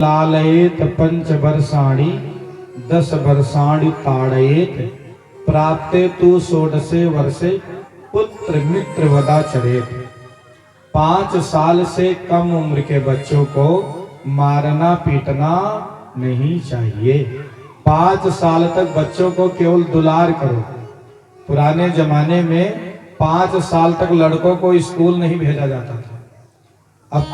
लालयेत पंच वर्षाणि 10 वर्षाणि ताड़येत प्राप्ते तु षोडशे वर्षे पुत्र मित्र वदाचरेत। 5 साल से कम उम्र के बच्चों को मारना पीटना नहीं चाहिए। 5 साल तक बच्चों को केवल दुलार करो। पुराने जमाने में 5 साल तक लड़कों को स्कूल नहीं भेजा जाता था। अब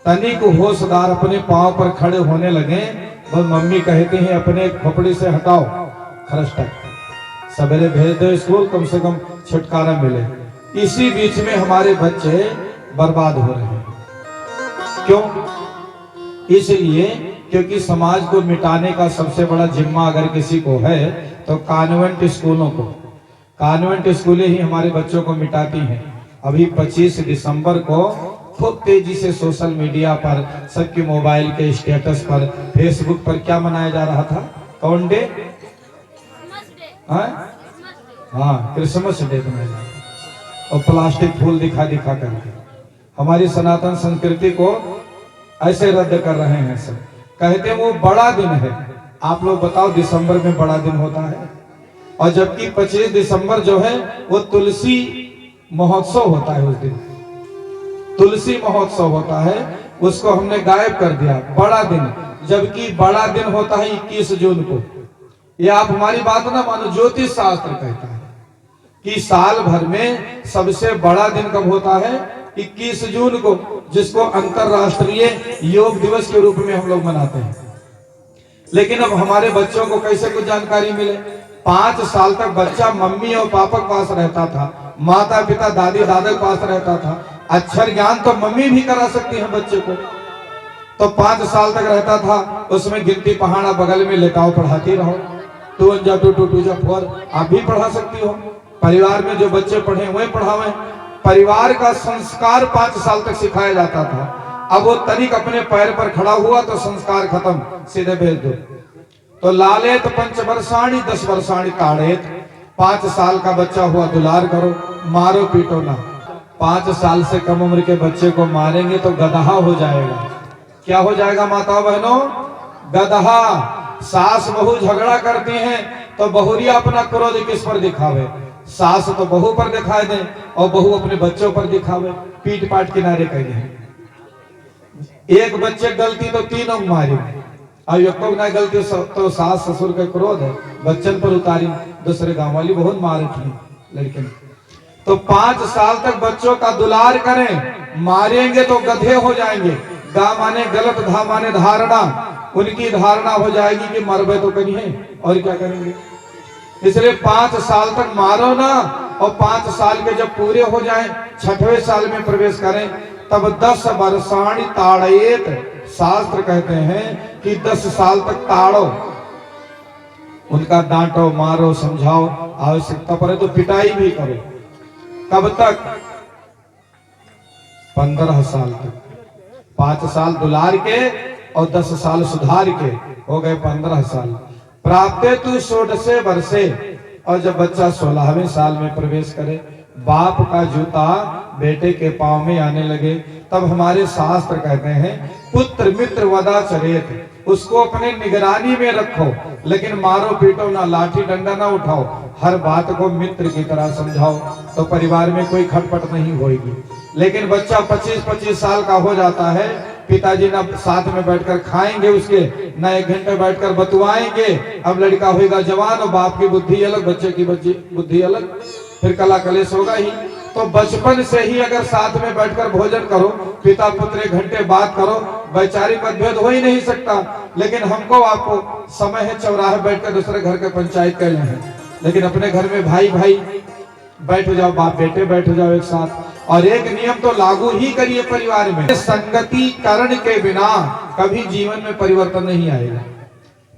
तनिक होशदार अपने पांव पर खड़े होने लगे, बस मम्मी कहती हैं अपने खोपड़ी से हटाओ खरस्टक, सवेरे भेज दो स्कूल, कम से कम छुटकारा मिले। इसी बीच में हमारे बच्चे बर्बाद हो रहे हैं। क्यों? इसलिए क्योंकि समाज को मिटाने का सबसे बड़ा जिम्मा अगर किसी को है तो कॉन्वेंट स्कूलों को, कॉन्वेंट स्कूलें ही हमारे बच्चों को मिटाती हैं। अभी 25 दिसंबर को खूब तेजी से सोशल मीडिया पर, सबके मोबाइल के स्टेटस पर, फेसबुक पर क्या मनाया जा रहा था? कौन डे? हाँ, क्रिसमस डे मनाया जा रहा था। और प्लास्टिक फूल दिखा करके हमारी सनातन संस्कृति को ऐसे रद्द कर रहे हैं सब। कहते हैं वो बड़ा दिन है। आप लोग बताओ, दिसंबर में बड़ा दिन होता है? और जबकि 25 दिसंबर जो है वो तुलसी महोत्सव होता है। उस दिन तुलसी महोत्सव होता है, उसको हमने गायब कर दिया बड़ा दिन, जबकि बड़ा दिन होता है 21 जून को। ये आप हमारी बात ना मानो, ज्योतिष शास्त्र कहता है कि साल भर में सबसे बड़ा दिन कब होता है? 21 जून को, जिसको अंतरराष्ट्रीय योग दिवस के रूप में हम लोग मनाते हैं। लेकिन अब हमारे बच्चों को कैसे कुछ जानकारी मिले? 5 साल तक बच्चा मम्मी और पापा के पास रहता था, माता पिता दादी दादा के पास रहता था। अक्षर ज्ञान तो मम्मी भी करा सकती है बच्चे को। तो 5 साल तक रहता था, उसमें गिनती पहाड़ा बगल में लेटाओ, पढ़ाती रहो। 2 1 2 2 2 4 आप भी पढ़ा सकती हो। परिवार में जो बच्चे पढ़े वही पढ़ावे। परिवार का संस्कार 5 साल तक सिखाया जाता था। अब वो तनिक अपने पैर पर खड़ा हुआ तो संस्कार खत्म, सीधे भेज दो। तो लालेत पंच वर्षाणि 10 वर्षाणि ताड़ेत। 5 साल का बच्चा हुआ दुलार करो, मारो पीटो ना। 5 साल से कम उम्र के बच्चे को मारेंगे तो गदहा हो जाएगा। क्या हो जाएगा माताओं बहनों? गदहा। सास बहू झगड़ा करती हैं तो बहुरिया अपना क्रोध किस पर दिखावे? सास तो बहू पर दिखाए दे और बहू अपने बच्चों पर दिखावे, पीट पाट किनारे कर दे। एक बच्चे गलती तो तीनों मारी, और एको ना गलती तो सास ससुर का क्रोध है बच्चन पर उतारी। दूसरे गांव वाली बहुत मार थी लड़के ने। तो 5 साल तक बच्चों का दुलार करें, मारेंगे तो गधे हो जाएंगे। गा माने गलत, धा माने धारणा। उनकी धारणा हो जाएगी कि मरबे तो करिए और क्या करेंगे। इसलिए 5 साल तक मारो ना, और 5 साल के जब पूरे हो जाएं, 6वें साल में प्रवेश करें, तब 10 वर्षाणि ताड़येत। शास्त्र कहते हैं कि 10 साल तक ताड़ो, उनका डांटो, मारो, समझाओ, आवश्यकता पड़े तो पिटाई भी करो। कब तक? 15 साल तक। 5 साल दुलार के और 10 साल सुधार के, हो गए 15 साल। प्राप्ते तु षोडशे वर्षे। और जब बच्चा 16वें साल में प्रवेश करे, बाप का जूता बेटे के पांव में आने लगे, तब हमारे शास्त्र कहते हैं पुत्र मित्र वदाचरेत। उसको अपने निगरानी में रखो, लेकिन मारो पीटो ना, लाठी डंडा ना उठाओ। हर बात को मित्र की तरह समझाओ, तो परिवार में कोई खटपट नहीं होगी। लेकिन बच्चा 25-25 साल का हो जाता है, पिताजी ना साथ में बैठकर खाएंगे उसके, ना 1 घंटे बैठकर बतुआएंगे। अब लड़का होगा जवान और बाप की बुद्धि अलग, बच्चे की बुद्धि अलग, फिर कला कलेश होगा ही। तो बचपन से ही अगर साथ में बैठकर भोजन करो, पिता पुत्र 1 घंटे बात करो, वैचारिक मतभेद हो ही नहीं सकता। लेकिन हमको आपको समय है चौराहे बैठकर दूसरे घर के पंचायत कर रहे हैं, लेकिन अपने घर में भाई भाई बैठ जाओ, बाप बेटे बैठ जाओ एक साथ। और एक नियम तो लागू ही करिए परिवार में, संगति करण के बिना कभी जीवन में परिवर्तन नहीं आएगा।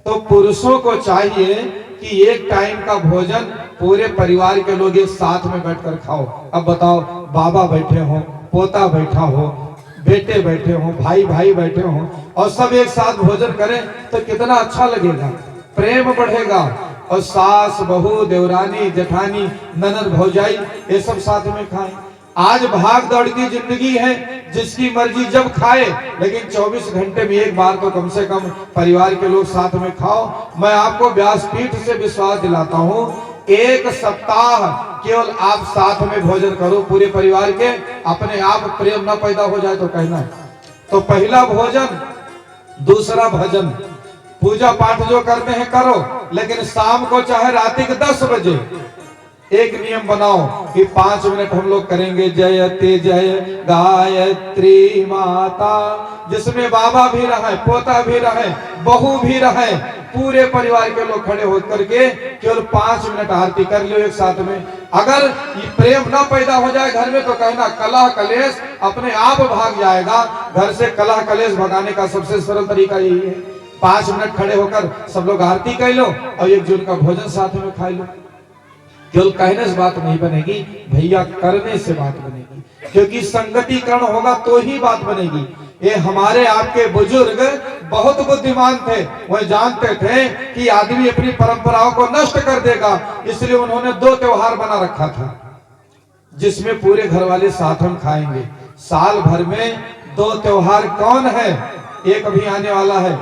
तो पुरुषों को चाहिए कि एक टाइम का भोजन पूरे परिवार के लोग एक साथ में बैठकर खाओ। अब बताओ, बाबा बैठे हो, पोता बैठा हो, बेटे बैठे हो, भाई भाई बैठे हो, और सब एक साथ भोजन करें तो कितना अच्छा लगेगा, प्रेम बढ़ेगा। और सास बहू देवरानी जेठानी ननद भौजाई ये सब साथ में खाएं। आज भाग दौड़ की जिंदगी है, जिसकी मर्जी जब खाए, लेकिन 24 घंटे में एक बार तो कम से कम परिवार के लोग साथ में खाओ। मैं आपको व्यासपीठ से विश्वास दिलाता हूँ, एक सप्ताह केवल आप साथ में भोजन करो पूरे परिवार के, अपने आप प्रेम न पैदा हो जाए तो कहना है। तो पहला भोजन, दूसरा भजन, पूजा पाठ जो करते हैं करो, लेकिन शाम को चाहे रात के 10 बजे एक नियम बनाओ कि 5 मिनट हम लोग करेंगे जयते जय गायत्री माता, जिसमें बाबा भी रहे, पोता भी रहे, बहू भी रहे, पूरे परिवार के लोग खड़े होकर के केवल 5 मिनट आरती कर लो एक साथ में। अगर ये प्रेम ना पैदा हो जाए घर में तो कहना कलह कलेश अपने आप भाग जाएगा। घर से कलह कलेश भगाने का सबसे सरल तरीका यही है, 5 मिनट खड़े होकर सब लोग आरती कर लो और एक जून का भोजन साथ में खा लो। केवल कहने से बात नहीं बनेगी भैया, करने से बात बनेगी, क्योंकि संगतिकरण होगा तो ही बात बनेगी। ये हमारे आपके बुजुर्ग बहुत बुद्धिमान थे, वह जानते थे कि आदमी अपनी परंपराओं को नष्ट कर देगा, इसलिए उन्होंने 2 त्योहार बना रखा था जिसमें पूरे घर वाले साथ हम खाएंगे। साल भर में 2 त्योहार कौन है? एक अभी आने वाला है,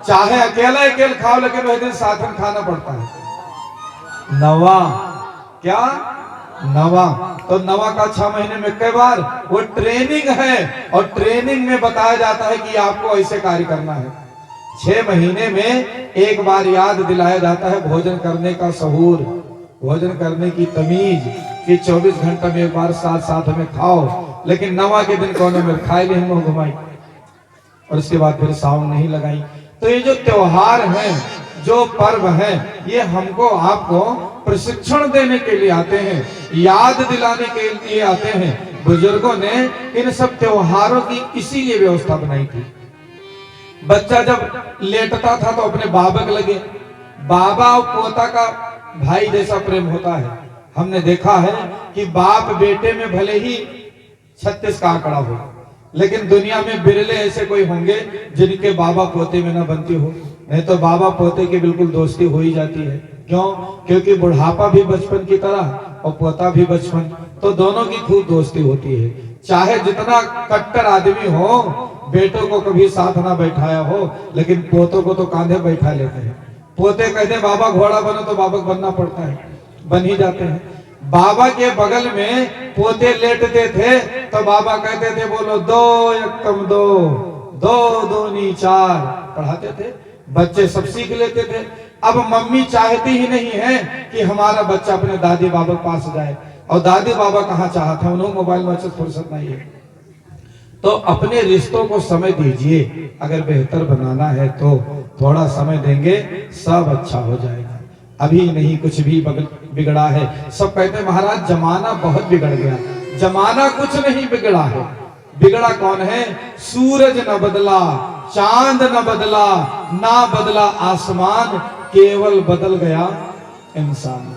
चाहे अकेले खाओ लेकिन वह दिन साथ में खाना पड़ता है। नवा, क्या नवा, तो नवा का 6 महीने में कई बार वो ट्रेनिंग है, और ट्रेनिंग में बताया जाता है कि आपको ऐसे कार्य करना है। 6 महीने में एक बार याद दिलाया जाता है भोजन करने का सहूर, भोजन करने की तमीज, कि 24 घंटे में एक बार साथ में खाओ, लेकिन नवा के दिन कोने में खाए नहीं मुंह घुमाई, और उसके बाद फिर सावन नहीं लगाई। तो ये जो त्योहार हैं, जो पर्व हैं, ये हमको आपको प्रशिक्षण देने के लिए आते हैं, याद दिलाने के लिए आते हैं। बुजुर्गों ने इन सब त्योहारों की इसीलिए व्यवस्था बनाई थी। बच्चा जब लेटता था तो अपने बाबा के लगे, बाबा और पोता का भाई जैसा प्रेम होता है। हमने देखा है कि बाप बेटे में भले ही 36 का आंकड़ा हो, लेकिन दुनिया में बिरले ऐसे कोई होंगे जिनके बाबा पोते में न बनती हो। नहीं तो बाबा पोते की बिल्कुल दोस्ती हो ही जाती है। क्यों? क्योंकि बुढ़ापा भी बचपन की तरह और पोता भी बचपन, तो दोनों की खूब दोस्ती होती है। चाहे जितना कट्टर आदमी हो, बेटों को कभी साथ ना बैठाया हो, लेकिन पोतों को तो कांधे बैठा लेते हैं। पोते कहते हैं बाबा घोड़ा बनो, तो बाबा बनना पड़ता है, बन ही जाते हैं। बाबा के बगल में पोते लेटते थे तो बाबा कहते थे बोलो 2 एकम 2, 2 दूनी 4, पढ़ाते थे, बच्चे सब सीख लेते थे। अब मम्मी चाहती ही नहीं है कि हमारा बच्चा अपने दादी बाबा के पास जाए, और दादी बाबा कहाँ चाहते हैं, उन्होंने मोबाइल में अच्छे फुर्सत नहीं है। तो अपने रिश्तों को समय दीजिए, अगर बेहतर बनाना है तो थोड़ा समय देंगे, सब अच्छा हो जाएगा। अभी नहीं कुछ भी बिगड़ा है। सब कहते हैं महाराज जमाना बहुत बिगड़ गया, जमाना कुछ नहीं बिगड़ा है। बिगड़ा कौन है? सूरज न बदला, चांद न बदला, ना बदला आसमान, केवल बदल गया इंसान।